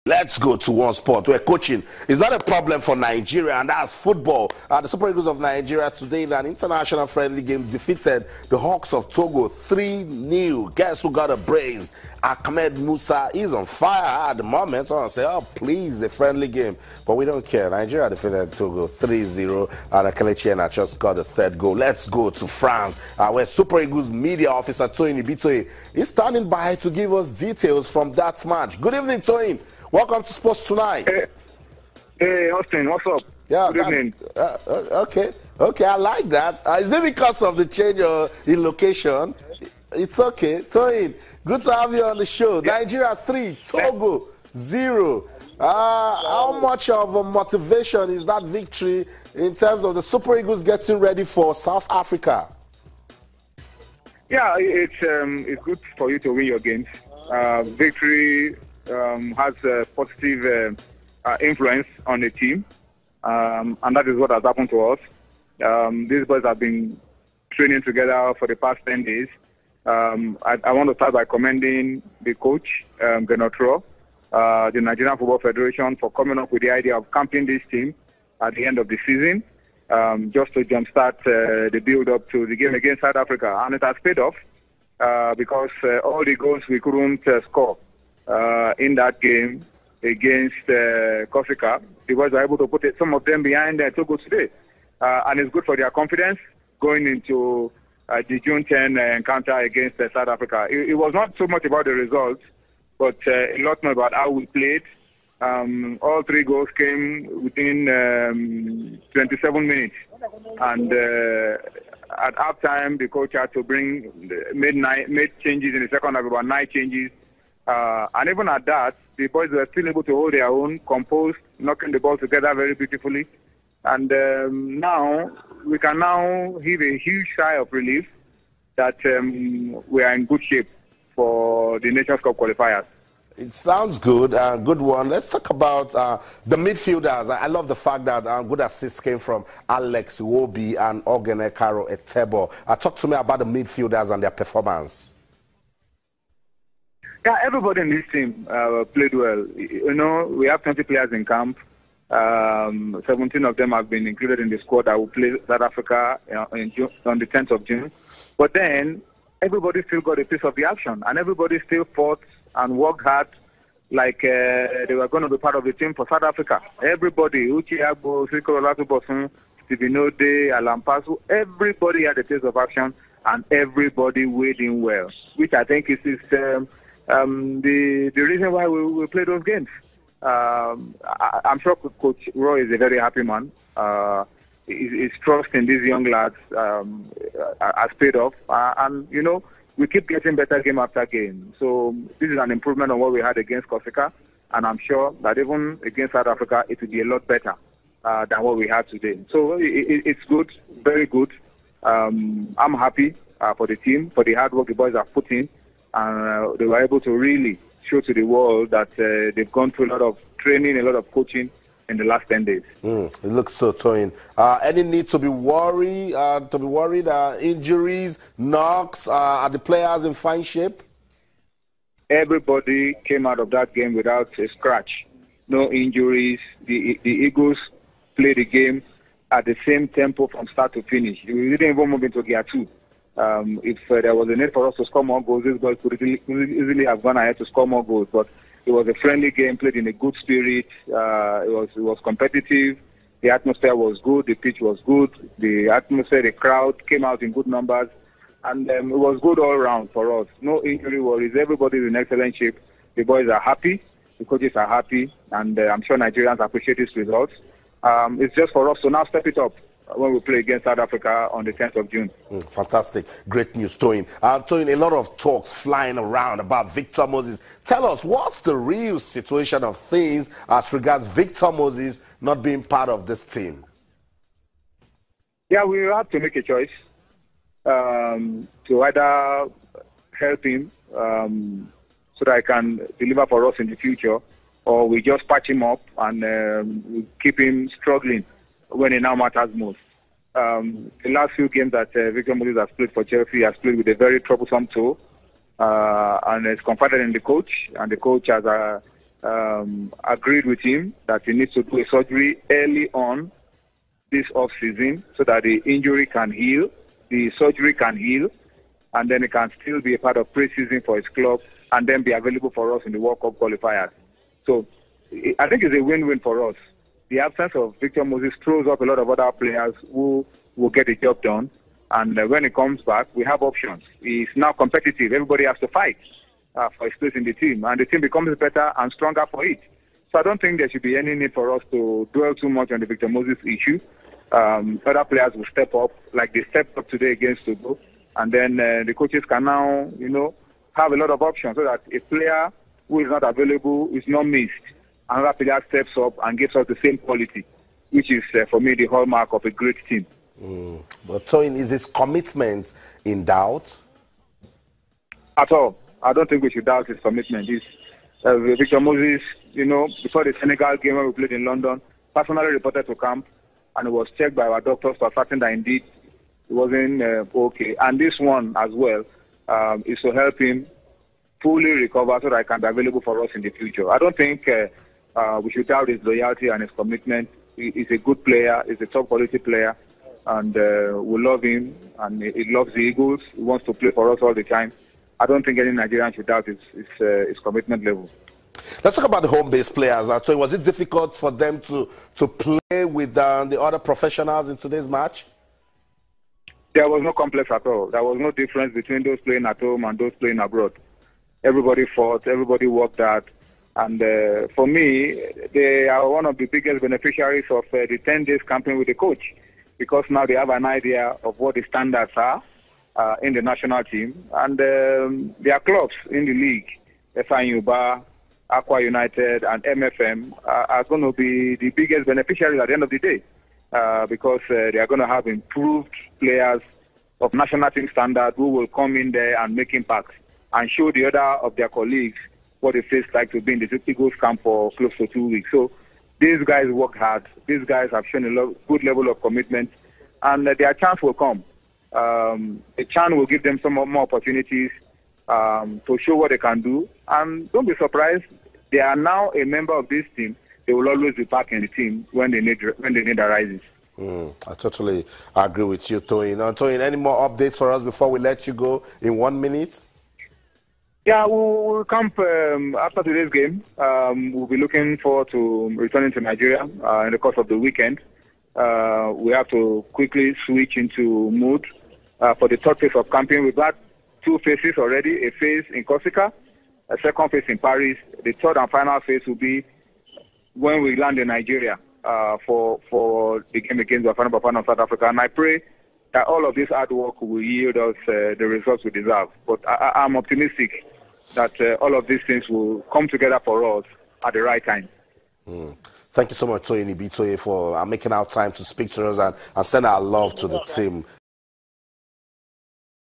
Let's go to one sport where coaching is not a problem for Nigeria, and that's football. The Super Eagles of Nigeria today in an international friendly game defeated the Hawks of Togo 3-0. Guess who got a brace? Ahmed Musa is on fire at the moment. I want to say, oh, please, a friendly game. But we don't care. Nigeria defeated Togo 3-0, and Kelechi Iheanacho just got the third goal. Let's go to France, where Super Eagles media officer Toyin Ibitoye is standing by to give us details from that match. Good evening, Toyin. Welcome to Sports Tonight. Hey, Austin, what's up? Yeah, good evening. Okay, I like that. Is it because of the change in location? It's okay. Toyin, good to have you on the show. Yeah. Nigeria 3, Togo 0. How much of a motivation is that victory in terms of the Super Eagles getting ready for South Africa? Yeah, it's good for you to win your games. Victory has a positive influence on the team, and that is what has happened to us. These boys have been training together for the past 10 days. I want to start by commending the coach, Genotro, the Nigerian Football Federation, for coming up with the idea of camping this team at the end of the season, just to jumpstart the build-up to the game against South Africa. And it has paid off because all the goals we couldn't score in that game against Corsica, the boys were able to put some of them behind Togo today. And it's good for their confidence going into the June 10 encounter against South Africa. It was not so much about the results, but a lot more about how we played. All 3 goals came within 27 minutes. And at halftime, the coach had to made changes in the second half, about 9 changes. And even at that, the boys were still able to hold their own, composed, knocking the ball together very beautifully. And now, we can now heave a huge sigh of relief that we are in good shape for the Nations Cup qualifiers. It sounds good, good one. Let's talk about the midfielders. I love the fact that good assists came from Alex Iwobi and Ogene Karo Etebo. Talk to me about the midfielders and their performance. Yeah, everybody in this team played well. You know, we have 20 players in camp. 17 of them have been included in the squad that will play South Africa on the 10th of June. But then, everybody still got a piece of the action, and everybody still fought and worked hard like they were going to be part of the team for South Africa. Everybody, Uchiagbo, Siko Olatubosun, Stephen Ode, Alan Pasu, everybody had a piece of action, and everybody weighed in well, which I think is the reason why we play those games. I'm sure Coach Roy is a very happy man. His trust in these young lads has paid off. And, you know, we keep getting better game after game. So this is an improvement on what we had against Corsica. And I'm sure that even against South Africa, it will be a lot better than what we had today. So it's good, very good. I'm happy for the team, for the hard work the boys have put in. And they were able to really show to the world that they've gone through a lot of training, a lot of coaching in the last 10 days. It looks so, Toyin. Any need to be worried? Injuries, knocks? Are the players in fine shape? Everybody came out of that game without a scratch. No injuries. The Eagles played the game at the same tempo from start to finish. We didn't even move into gear 2. If there was a need for us to score more goals, these boys could easily have gone ahead to score more goals. But it was a friendly game, played in a good spirit. It was competitive. The atmosphere was good. The pitch was good. The atmosphere, the crowd came out in good numbers. And it was good all around for us. No injury worries. Everybody's in excellent shape. The boys are happy. The coaches are happy. And I'm sure Nigerians appreciate these results. It's just for us to now step it up when we play against South Africa on the 10th of June. Fantastic. Great news, Toyin. Toyin, a lot of talks flying around about Victor Moses. Tell us, what's the real situation of things as regards Victor Moses not being part of this team? Yeah, we have to make a choice to either help him so that he can deliver for us in the future, or we just patch him up and we keep him struggling when it now matters most. The last few games that Victor Moses has played for Chelsea has played with a very troublesome toe, and it's confided in the coach, and the coach has agreed with him that he needs to do a surgery early on this off-season so that the injury can heal, the surgery can heal, and then he can still be a part of pre-season for his club and then be available for us in the World Cup qualifiers. So I think it's a win-win for us. The absence of Victor Moses throws up a lot of other players who will get the job done. And when he comes back, we have options. He's now competitive. Everybody has to fight for his place in the team. And the team becomes better and stronger for it. So I don't think there should be any need for us to dwell too much on the Victor Moses issue. Other players will step up, like they stepped up today against Togo. And then the coaches can now, have a lot of options so that a player who is not available is not missed. Another player steps up and gives us the same quality, which is, for me, the hallmark of a great team. But Toyin, is his commitment in doubt? At all. I don't think we should doubt his commitment. Victor Moses, before the Senegal game when we played in London, personally reported to camp, and it was checked by our doctors to ascertain that indeed it wasn't okay. And this one as well is to help him fully recover so that he can be available for us in the future. I don't think we should doubt his loyalty and his commitment. He's a good player. He's a top quality player. And we love him. And he loves the Eagles. He wants to play for us all the time. I don't think any Nigerian should doubt his commitment level. Let's talk about the home-based players. So was it difficult for them to play with the other professionals in today's match? There was no complex at all. There was no difference between those playing at home and those playing abroad. Everybody fought, everybody worked hard. And for me, they are one of the biggest beneficiaries of the 10 days campaign with the coach, because now they have an idea of what the standards are in the national team. And their clubs in the league, FIUBA, Aqua United, and MFM, are going to be the biggest beneficiaries at the end of the day, because they are going to have improved players of national team standard who will come in there and make impacts and show the other of their colleagues what it feels like to be in the Eagles camp for close to 2 weeks. So these guys work hard. These guys have shown a good level of commitment, and their chance will come. A chance will give them some more opportunities to show what they can do. And don't be surprised, they are now a member of this team. They will always be back in the team when the need arises. I totally agree with you, Toyin. Toyin, any more updates for us before we let you go in 1 minute? Yeah, we'll camp after today's game. We'll be looking forward to returning to Nigeria in the course of the weekend. We have to quickly switch into mood for the third phase of camping. We've got 2 phases already, a phase in Corsica, a second phase in Paris. The third and final phase will be when we land in Nigeria for the game against the Bafana Bafana of South Africa. And I pray that all of this hard work will yield us the results we deserve. But I'm optimistic that all of these things will come together for us at the right time. Thank you so much, Toyin Ibitoye, for making our time to speak to us and send our love to the team.